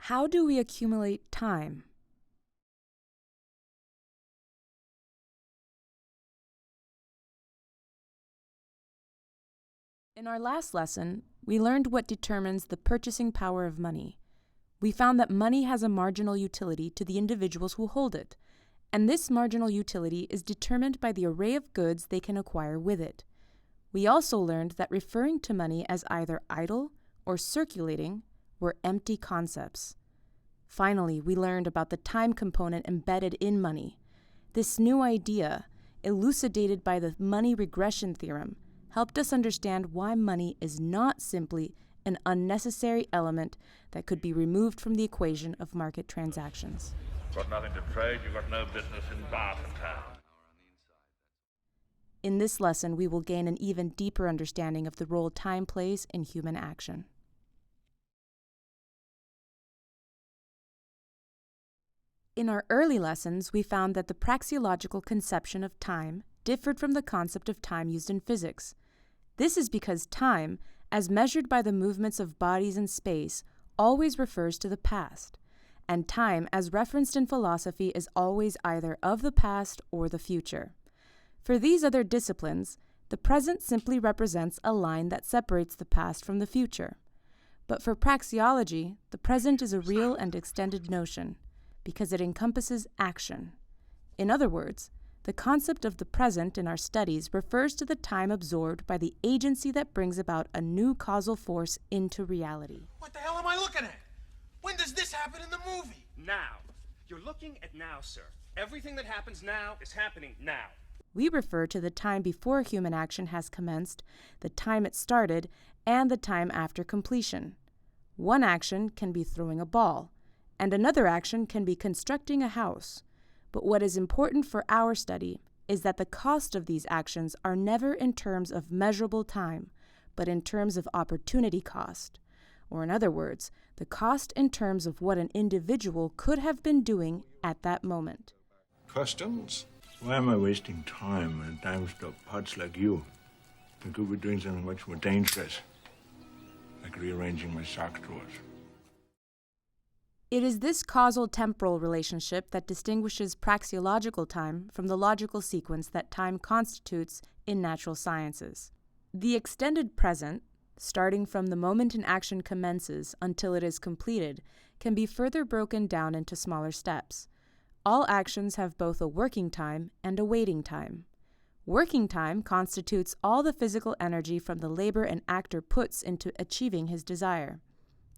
How do we accumulate time? In our last lesson, we learned what determines the purchasing power of money. We found that money has a marginal utility to the individuals who hold it, and this marginal utility is determined by the array of goods they can acquire with it. We also learned that referring to money as either idle or circulating were empty concepts. Finally, we learned about the time component embedded in money. This new idea, elucidated by the money regression theorem, helped us understand why money is not simply an unnecessary element that could be removed from the equation of market transactions. Got nothing to trade, you've got no business in Bartertown. In this lesson, we will gain an even deeper understanding of the role time plays in human action. In our early lessons, we found that the praxeological conception of time differed from the concept of time used in physics. This is because time, as measured by the movements of bodies in space, always refers to the past, and time, as referenced in philosophy, is always either of the past or the future. For these other disciplines, the present simply represents a line that separates the past from the future. But for praxeology, the present is a real and extended notion, because it encompasses action. In other words, the concept of the present in our studies refers to the time absorbed by the agency that brings about a new causal force into reality. What the hell am I looking at? When does this happen in the movie? Now. You're looking at now, sir. Everything that happens now is happening now. We refer to the time before human action has commenced, the time it started, and the time after completion. One action can be throwing a ball, and another action can be constructing a house. But what is important for our study is that the cost of these actions are never in terms of measurable time, but in terms of opportunity cost, or in other words, the cost in terms of what an individual could have been doing at that moment. Questions? Why am I wasting time on a dime-stop putz like you? I could be doing something much more dangerous, like rearranging my sock drawers. It is this causal-temporal relationship that distinguishes praxeological time from the logical sequence that time constitutes in natural sciences. The extended present, starting from the moment an action commences until it is completed, can be further broken down into smaller steps. All actions have both a working time and a waiting time. Working time constitutes all the physical energy from the labor an actor puts into achieving his desire.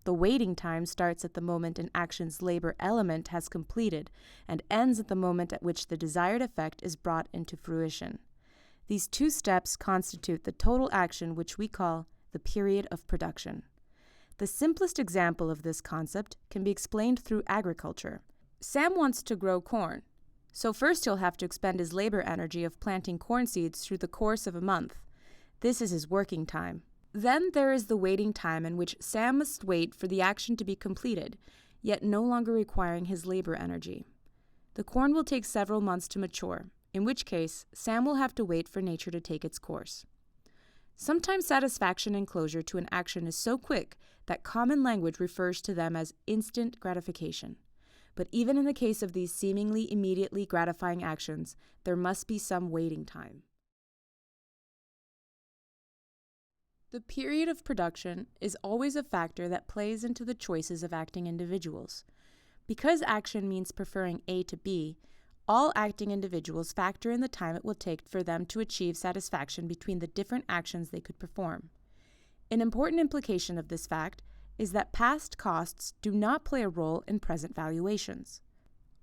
The waiting time starts at the moment an action's labor element has completed and ends at the moment at which the desired effect is brought into fruition. These two steps constitute the total action, which we call the period of production. The simplest example of this concept can be explained through agriculture. Sam wants to grow corn, so first he'll have to expend his labor energy of planting corn seeds through the course of a month. This is his working time. Then there is the waiting time in which Sam must wait for the action to be completed, yet no longer requiring his labor energy. The corn will take several months to mature, in which case Sam will have to wait for nature to take its course. Sometimes satisfaction and closure to an action is so quick that common language refers to them as instant gratification. But even in the case of these seemingly immediately gratifying actions, there must be some waiting time. The period of production is always a factor that plays into the choices of acting individuals. Because action means preferring A to B, all acting individuals factor in the time it will take for them to achieve satisfaction between the different actions they could perform. An important implication of this fact is that past costs do not play a role in present valuations.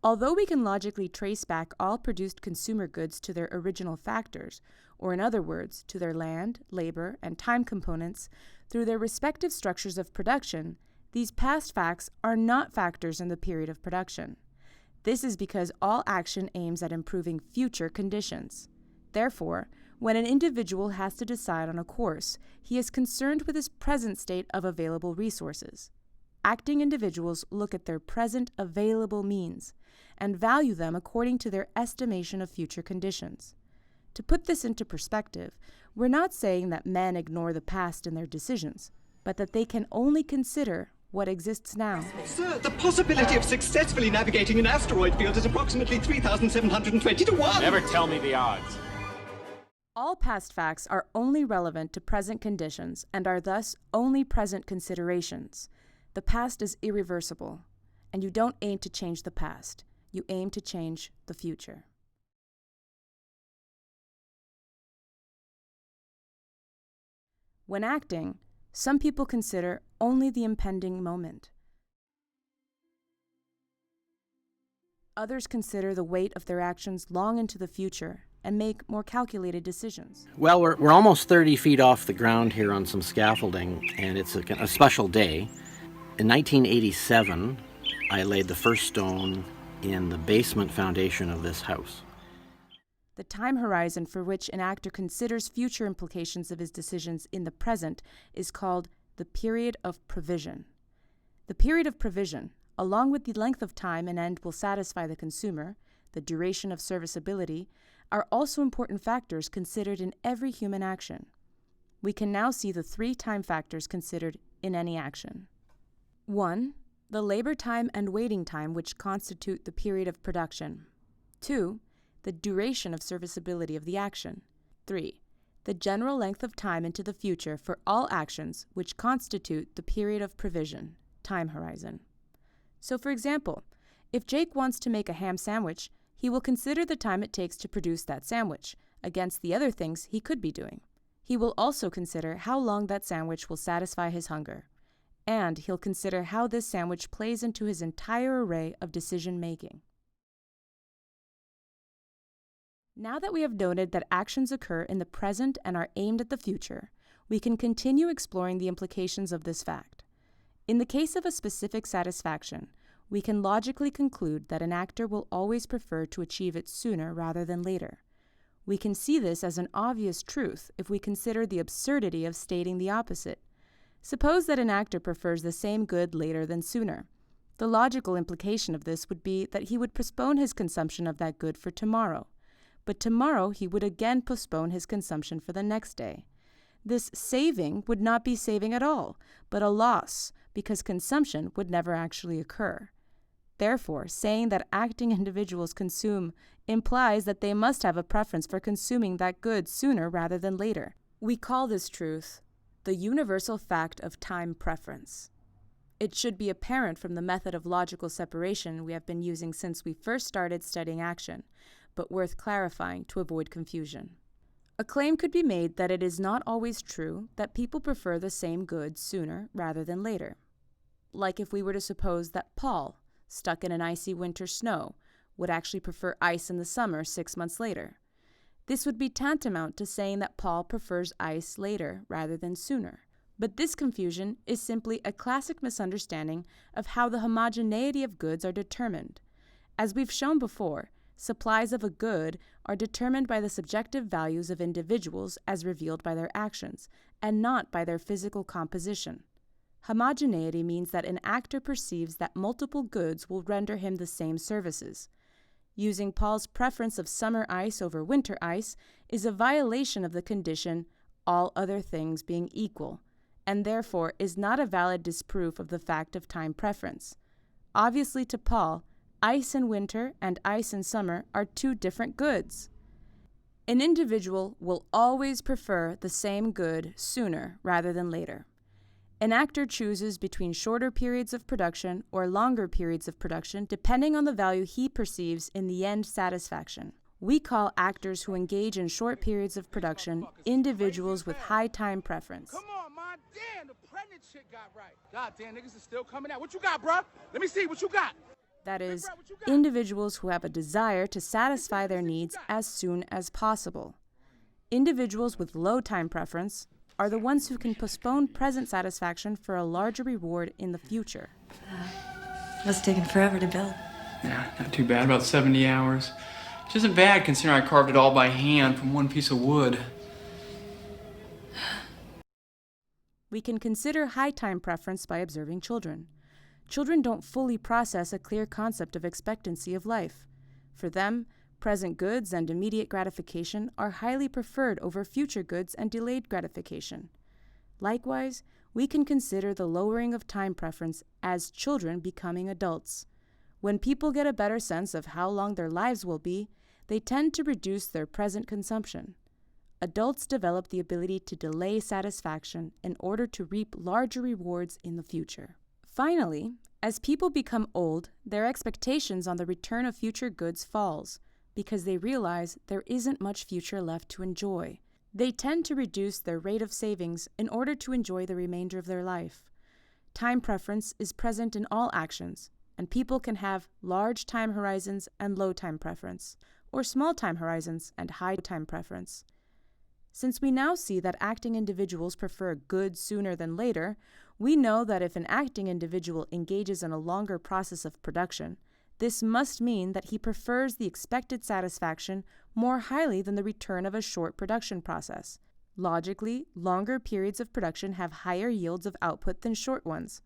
Although we can logically trace back all produced consumer goods to their original factors, or in other words, to their land, labor, and time components, through their respective structures of production, these past facts are not factors in the period of production. This is because all action aims at improving future conditions. Therefore, when an individual has to decide on a course, he is concerned with his present state of available resources. Acting individuals look at their present available means and value them according to their estimation of future conditions. To put this into perspective, we're not saying that men ignore the past in their decisions, but that they can only consider what exists now. Sir, the possibility of successfully navigating an asteroid field is approximately 3,720 to 1. Never tell me the odds. All past facts are only relevant to present conditions and are thus only present considerations. The past is irreversible, and you don't aim to change the past. You aim to change the future. When acting, some people consider only the impending moment. Others consider the weight of their actions long into the future and make more calculated decisions. Well, we're almost 30 feet off the ground here on some scaffolding, and it's a special day. In 1987, I laid the first stone in the basement foundation of this house. The time horizon for which an actor considers future implications of his decisions in the present is called the period of provision. The period of provision, along with the length of time an end will satisfy the consumer, the duration of serviceability, are also important factors considered in every human action. We can now see the 3 time factors considered in any action. 1. The labor time and waiting time which constitute the period of production. 2. The duration of serviceability of the action. 3. The general length of time into the future for all actions which constitute the period of provision, time horizon. So, for example, if Jake wants to make a ham sandwich, he will consider the time it takes to produce that sandwich against the other things he could be doing. He will also consider how long that sandwich will satisfy his hunger. And he'll consider how this sandwich plays into his entire array of decision-making. Now that we have noted that actions occur in the present and are aimed at the future, we can continue exploring the implications of this fact. In the case of a specific satisfaction, we can logically conclude that an actor will always prefer to achieve it sooner rather than later. We can see this as an obvious truth if we consider the absurdity of stating the opposite. Suppose that an actor prefers the same good later than sooner. The logical implication of this would be that he would postpone his consumption of that good for tomorrow. But tomorrow he would again postpone his consumption for the next day. This saving would not be saving at all, but a loss, because consumption would never actually occur. Therefore, saying that acting individuals consume implies that they must have a preference for consuming that good sooner rather than later. We call this truth the universal fact of time preference. It should be apparent from the method of logical separation we have been using since we first started studying action, but worth clarifying to avoid confusion. A claim could be made that it is not always true that people prefer the same good sooner rather than later. Like if we were to suppose that Paul, stuck in an icy winter snow, would actually prefer ice in the summer 6 months later. This would be tantamount to saying that Paul prefers ice later rather than sooner. But this confusion is simply a classic misunderstanding of how the homogeneity of goods are determined. As we've shown before, supplies of a good are determined by the subjective values of individuals as revealed by their actions, and not by their physical composition. Homogeneity means that an actor perceives that multiple goods will render him the same services. Using Paul's preference of summer ice over winter ice is a violation of the condition, all other things being equal, and therefore is not a valid disproof of the fact of time preference. Obviously to Paul, ice in winter and ice in summer are 2 different goods. An individual will always prefer the same good sooner rather than later. An actor chooses between shorter periods of production or longer periods of production depending on the value he perceives in the end satisfaction. We call actors who engage in short periods of production individuals with high time preference. Come on, man. Damn, the pregnant shit got right. God damn, niggas is still coming out. What you got, bruh? Let me see what you got. That is, individuals who have a desire to satisfy their needs as soon as possible. Individuals with low time preference are the ones who can postpone present satisfaction for a larger reward in the future. Must have taken forever to build. Yeah, not too bad, about 70 hours. Which isn't bad considering I carved it all by hand from one piece of wood. We can consider high time preference by observing children. Children don't fully process a clear concept of expectancy of life. For them, present goods and immediate gratification are highly preferred over future goods and delayed gratification. Likewise, we can consider the lowering of time preference as children becoming adults. When people get a better sense of how long their lives will be, they tend to reduce their present consumption. Adults develop the ability to delay satisfaction in order to reap larger rewards in the future. Finally, as people become old, their expectations on the return of future goods falls because they realize there isn't much future left to enjoy. They tend to reduce their rate of savings in order to enjoy the remainder of their life. Time preference is present in all actions, and people can have large time horizons and low time preference, or small time horizons and high time preference. Since we now see that acting individuals prefer good sooner than later, we know that if an acting individual engages in a longer process of production, this must mean that he prefers the expected satisfaction more highly than the return of a short production process. Logically, longer periods of production have higher yields of output than short ones.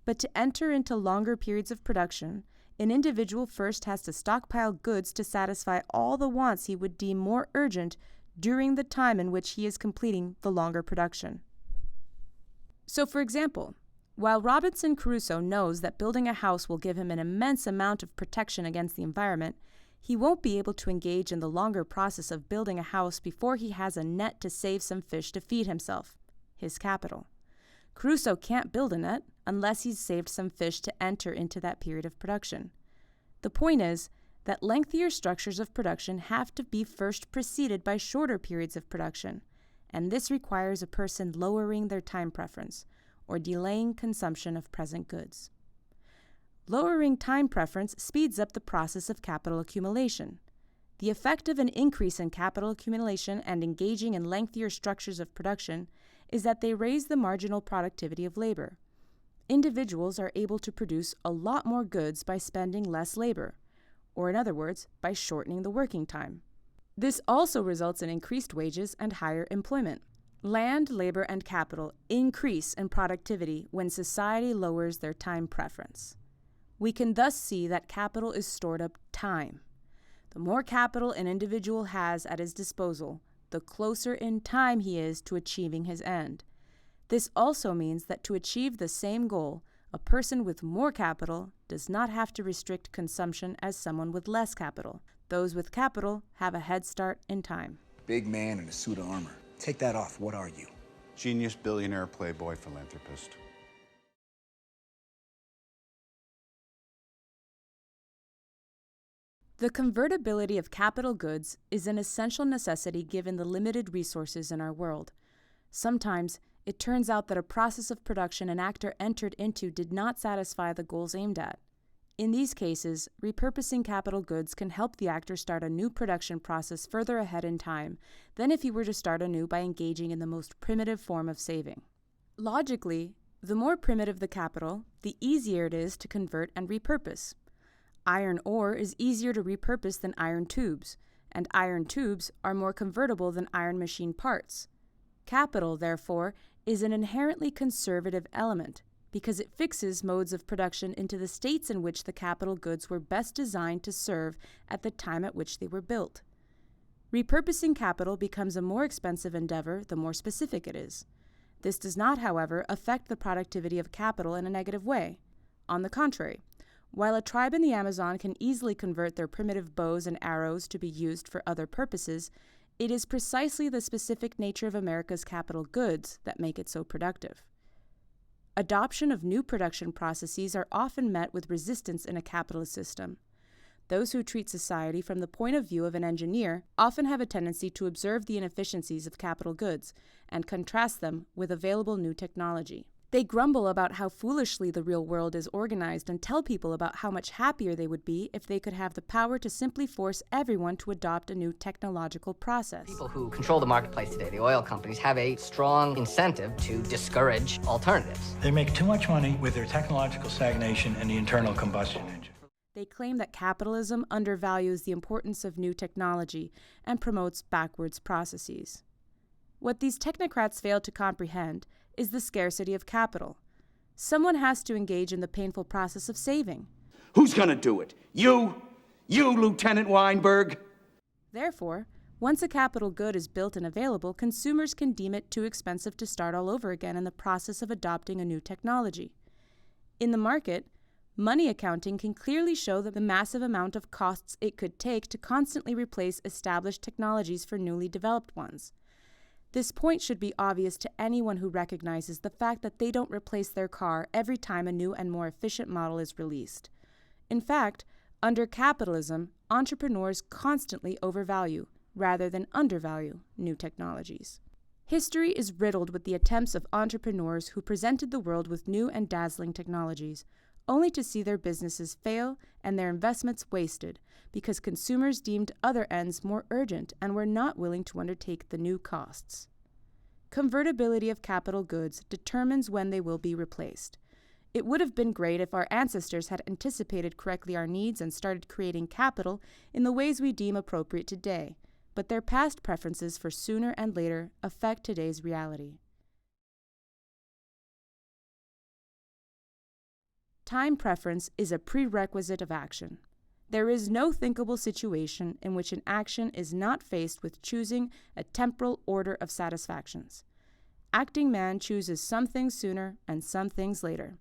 But to enter into longer periods of production, an individual first has to stockpile goods to satisfy all the wants he would deem more urgent during the time in which he is completing the longer production. So, for example, while Robinson Crusoe knows that building a house will give him an immense amount of protection against the environment, he won't be able to engage in the longer process of building a house before he has a net to save some fish to feed himself, his capital. Crusoe can't build a net unless he's saved some fish to enter into that period of production. The point is that lengthier structures of production have to be first preceded by shorter periods of production, and this requires a person lowering their time preference, or delaying consumption of present goods. Lowering time preference speeds up the process of capital accumulation. The effect of an increase in capital accumulation and engaging in lengthier structures of production is that they raise the marginal productivity of labor. Individuals are able to produce a lot more goods by spending less labor, or in other words, by shortening the working time. This also results in increased wages and higher employment. Land, labor, and capital increase in productivity when society lowers their time preference. We can thus see that capital is stored up time. The more capital an individual has at his disposal, the closer in time he is to achieving his end. This also means that to achieve the same goal, a person with more capital does not have to restrict consumption as someone with less capital. Those with capital have a head start in time. Big man in a suit of armor. Take that off. What are you? Genius, billionaire, playboy, philanthropist. The convertibility of capital goods is an essential necessity given the limited resources in our world. Sometimes, it turns out that a process of production an actor entered into did not satisfy the goals aimed at. In these cases, repurposing capital goods can help the actor start a new production process further ahead in time than if he were to start anew by engaging in the most primitive form of saving. Logically, the more primitive the capital, the easier it is to convert and repurpose. Iron ore is easier to repurpose than iron tubes, and iron tubes are more convertible than iron machine parts. Capital, therefore, is an inherently conservative element, because it fixes modes of production into the states in which the capital goods were best designed to serve at the time at which they were built. Repurposing capital becomes a more expensive endeavor the more specific it is. This does not, however, affect the productivity of capital in a negative way. On the contrary, while a tribe in the Amazon can easily convert their primitive bows and arrows to be used for other purposes, it is precisely the specific nature of America's capital goods that make it so productive. Adoption of new production processes are often met with resistance in a capitalist system. Those who treat society from the point of view of an engineer often have a tendency to observe the inefficiencies of capital goods and contrast them with available new technology. They grumble about how foolishly the real world is organized and tell people about how much happier they would be if they could have the power to simply force everyone to adopt a new technological process. People who control the marketplace today, the oil companies, have a strong incentive to discourage alternatives. They make too much money with their technological stagnation and the internal combustion engine. They claim that capitalism undervalues the importance of new technology and promotes backwards processes. What these technocrats fail to comprehend is the scarcity of capital. Someone has to engage in the painful process of saving. Who's gonna do it? You? You, Lieutenant Weinberg? Therefore, Once a capital good is built and available, consumers can deem it too expensive to start all over again in the process of adopting a new technology. In the market, money accounting can clearly show the massive amount of costs it could take to constantly replace established technologies for newly developed ones. This point should be obvious to anyone who recognizes the fact that they don't replace their car every time a new and more efficient model is released. In fact, under capitalism, entrepreneurs constantly overvalue, rather than undervalue, new technologies. History is riddled with the attempts of entrepreneurs who presented the world with new and dazzling technologies, only to see their businesses fail and their investments wasted because consumers deemed other ends more urgent and were not willing to undertake the new costs. Convertibility of capital goods determines when they will be replaced. It would have been great if our ancestors had anticipated correctly our needs and started creating capital in the ways we deem appropriate today, but their past preferences for sooner and later affect today's reality. Time preference is a prerequisite of action. There is no thinkable situation in which an action is not faced with choosing a temporal order of satisfactions. Acting man chooses some things sooner and some things later.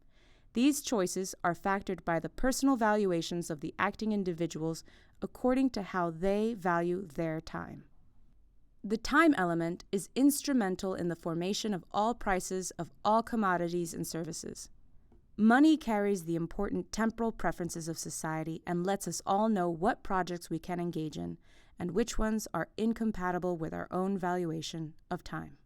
These choices are factored by the personal valuations of the acting individuals according to how they value their time. The time element is instrumental in the formation of all prices of all commodities and services. Money carries the important temporal preferences of society and lets us all know what projects we can engage in and which ones are incompatible with our own valuation of time.